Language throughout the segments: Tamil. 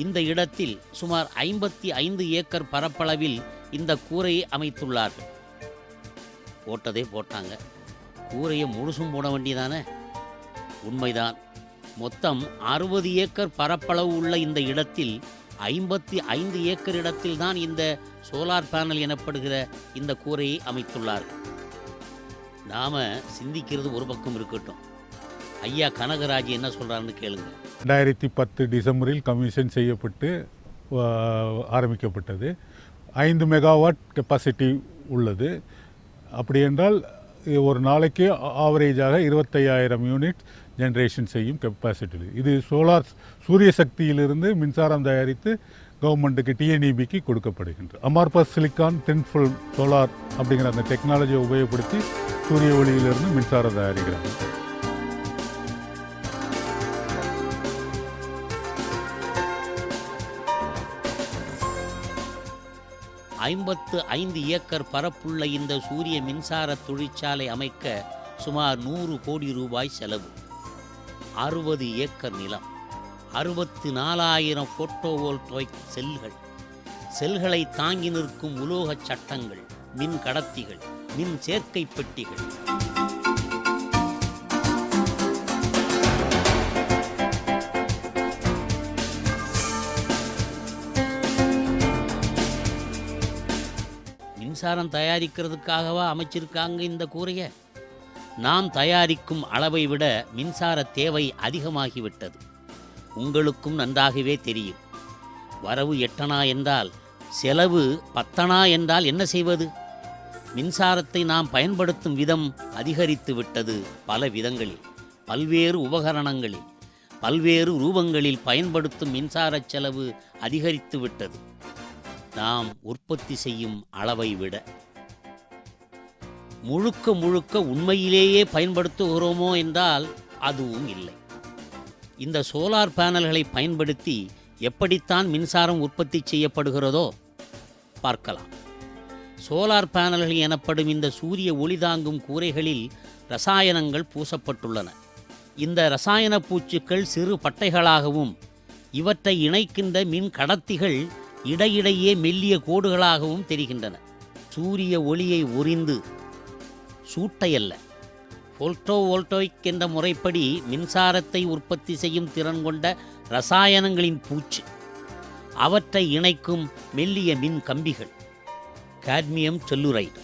இந்த இடத்தில் சுமார் 55 ஏக்கர் பரப்பளவில் இந்த கூரையை அமைத்துள்ளார்கள். போட்டதே போட்டாங்க, கூரையை முழுசும் போட வேண்டியதானே? உண்மைதான். மொத்தம் 60 ஏக்கர் பரப்பளவு உள்ள இந்த இடத்தில் 55 ஏக்கர் இடத்தில் தான் இந்த சோலார் பேனல் எனப்படுகிற இந்த கூரையை அமைத்துள்ளார்கள். நாம் சிந்திக்கிறது ஒரு பக்கம் இருக்கட்டும், ஐயா கனகராஜ் என்ன சொல்கிறாருன்னு கேளுங்க. 2010 டிசம்பரில் கமிஷன் செய்யப்பட்டு ஆரம்பிக்கப்பட்டது. 5 மெகாவாட் கெப்பாசிட்டி உள்ளது. அப்படி என்றால் ஒரு நாளைக்கு ஆவரேஜாக 25,000 யூனிட் ஜென்ரேஷன் செய்யும் கெப்பாசிட்டி. இது சூரிய சக்தியிலிருந்து மின்சாரம் தயாரித்து கவர்மெண்ட்டுக்கு டிஎன்இபிக்கு கொடுக்கப்படுகின்றது. Amorphous silicon thin film solar அப்படிங்கிற அந்த டெக்னாலஜியை உபயோகப்படுத்தி சூரிய ஒளியிலிருந்து மின்சாரம் தயாரிக்கிறாங்க. ஐம்பத்து 5 ஏக்கர் பரப்புள்ள இந்த சூரிய மின்சார தொழிற்சாலை அமைக்க சுமார் 100 கோடி ரூபாய் செலவு. 60 ஏக்கர் நிலம், 64,000 போட்டோவோல்டாயிக் செல்களை தாங்கி நிற்கும் உலோகச் சட்டங்கள், மின் கடத்திகள், மின் சேர்க்கை பெட்டிகள். மின்சாரம் தயாரிக்கிறதுக்காகவா அமைச்சிருக்காங்க இந்த கூரையை? நாம் தயாரிக்கும் அளவை விட மின்சார தேவை அதிகமாகிவிட்டது. உங்களுக்கும் நன்றாகவே தெரியும். வரவு 8 என்றால் செலவு 10 என்றால் என்ன செய்வது? மின்சாரத்தை நாம் பயன்படுத்தும் விதம் அதிகரித்து விட்டது. பல விதங்களில், பல்வேறு உபகரணங்களில், பல்வேறு ரூபங்களில் பயன்படுத்தும் மின்சார செலவு அதிகரித்து விட்டது. நாம் உற்பத்தி செய்யும் அளவை விட. முழுக்க உண்மையிலேயே பயன்படுத்துகிறோமோ என்றால் அதுவும் இல்லை. இந்த சோலார் பேனல்களை பயன்படுத்தி எப்படித்தான் மின்சாரம் உற்பத்தி செய்யப்படுகிறதோ பார்க்கலாம். சோலார் பேனல்கள் எனப்படும் இந்த சூரிய ஒளி தாங்கும் கூரைகளில் ரசாயனங்கள் பூசப்பட்டுள்ளன. இந்த ரசாயன பூச்சுக்கள் சிறு பட்டைகளாகவும், இவற்றை இணைக்கின்ற மின் கடத்திகள் இடையிடையே மெல்லிய கோடுகளாகவும் தெரிகின்றன. சூரிய ஒளியை உறிந்து சூட்டையல்ல, போட்டோவோல்டாயிக் என்ற முறைப்படி மின்சாரத்தை உற்பத்தி செய்யும் திறன் கொண்ட ரசாயனங்களின் பூச்சு, அவற்றை இணைக்கும் மெல்லிய மின் கம்பிகள், cadmium telluride,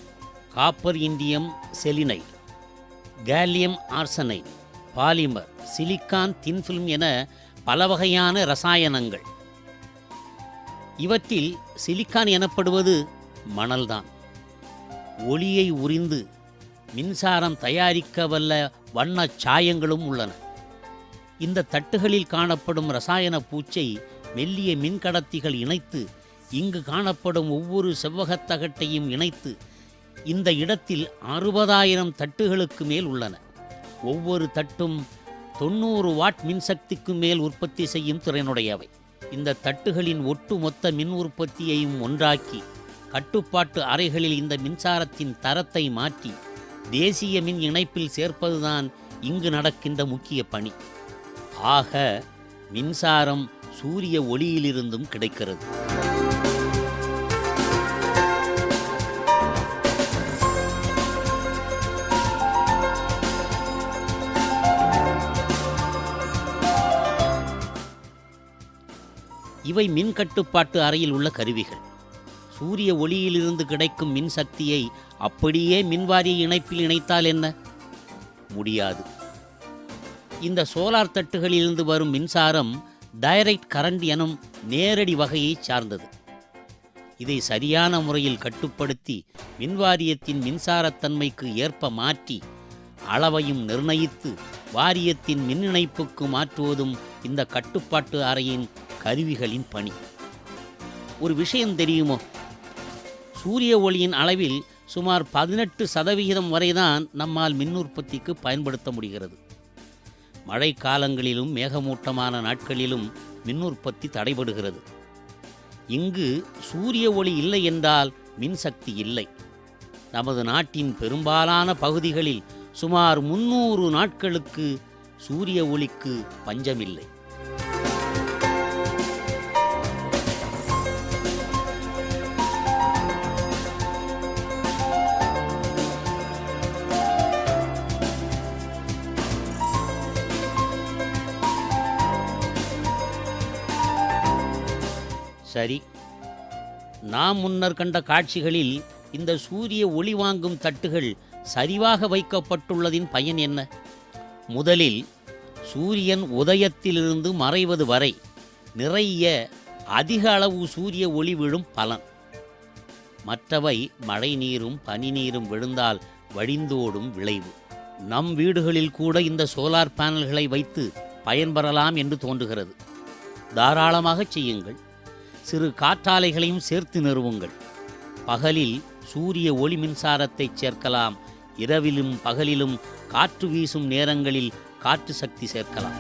copper indium selenide, gallium arsenide, polymer, silicon thin film என பல வகையான ரசாயனங்கள். இவற்றில் சிலிக்கான் எனப்படுவது மணல்தான். ஒளியை உறிந்து மின்சாரம் தயாரிக்க வல்ல வண்ண சாயங்களும் உள்ளன. இந்த தட்டுகளில் காணப்படும் ரசாயன பூச்சை மெல்லிய மின்கடத்திகள் இணைத்து, இங்கு காணப்படும் ஒவ்வொரு செவ்வகத்தகட்டையும் இணைத்து இந்த இடத்தில் 60,000 தட்டுகளுக்கு மேல் உள்ளன. ஒவ்வொரு தட்டும் 90 வாட் மின்சக்திக்கு மேல் உற்பத்தி செய்யும் திறனுடையவை. இந்த தட்டுகளின் ஒட்டுமொத்த மின் உற்பத்தியையும் ஒன்றாக்கி கட்டுப்பாட்டு அறைகளில் இந்த மின்சாரத்தின் தரத்தை மாற்றி தேசிய மின் இணைப்பில் சேர்ப்பதுதான் இங்கு நடக்கின்ற முக்கிய பணி. ஆக மின்சாரம் சூரிய ஒளியிலிருந்தும் கிடைக்கிறது. இவை மின் கட்டுப்பாட்டு அறையில் உள்ள கருவிகள். சூரிய ஒளியிலிருந்து கிடைக்கும் மின் சக்தியை அப்படியே மின்வாரிய இணைப்பில் இணைத்தால் என்ன? முடியாது. இந்த சோலார் தட்டுகளிலிருந்து வரும் மின்சாரம் டைரக்ட் கரண்ட் எனும் நேரடி வகையை சார்ந்தது. இதை சரியான முறையில் கட்டுப்படுத்தி மின்வாரியத்தின் மின்சாரத்தன்மைக்கு ஏற்ப மாற்றி அளவையும் நிர்ணயித்து வாரியத்தின் மின் இணைப்புக்கு மாற்றுவதும் இந்த கட்டுப்பாட்டு அறையின் கருவிகளின் பணி. ஒரு விஷயம் தெரியுமோ? சூரிய ஒளியின் அளவில் சுமார் 18% வரைதான் நம்மால் மின் உற்பத்திக்கு பயன்படுத்த முடிகிறது. மழை காலங்களிலும் மேகமூட்டமான நாட்களிலும் மின் உற்பத்தி தடைபடுகிறது. இங்கு சூரிய ஒளி இல்லை என்றால் மின்சக்தி இல்லை. நமது நாட்டின் பெரும்பாலான பகுதிகளில் சுமார் 300 நாட்களுக்கு சூரிய ஒளிக்கு பஞ்சமில்லை. சரி, நாம் முன்னர் கண்ட காட்சிகளில் இந்த சூரிய ஒளி வாங்கும் தட்டுகள் சரிவாக வைக்கப்பட்டுள்ளதின் பயன் என்ன? முதலில் சூரியன் உதயத்திலிருந்து மறைவது வரை நிறைய அதிக அளவு சூரிய ஒளி விழும் பலன். மற்றவை மழை நீரும் பனி நீரும் விழுந்தால் வழிந்தோடும் விளைவு. நம் வீடுகளில் கூட இந்த சோலார் பேனல்களை வைத்து பயன்பெறலாம் என்று தோன்றுகிறது. தாராளமாக செய்யுங்கள். சிறு காற்றாலைகளையும் சேர்த்து நிறுவுங்கள். பகலில் சூரிய ஒளி மின்சாரத்தை சேர்க்கலாம். இரவிலும் பகலிலும் காற்று வீசும் நேரங்களில் காற்று சக்தி சேர்க்கலாம்.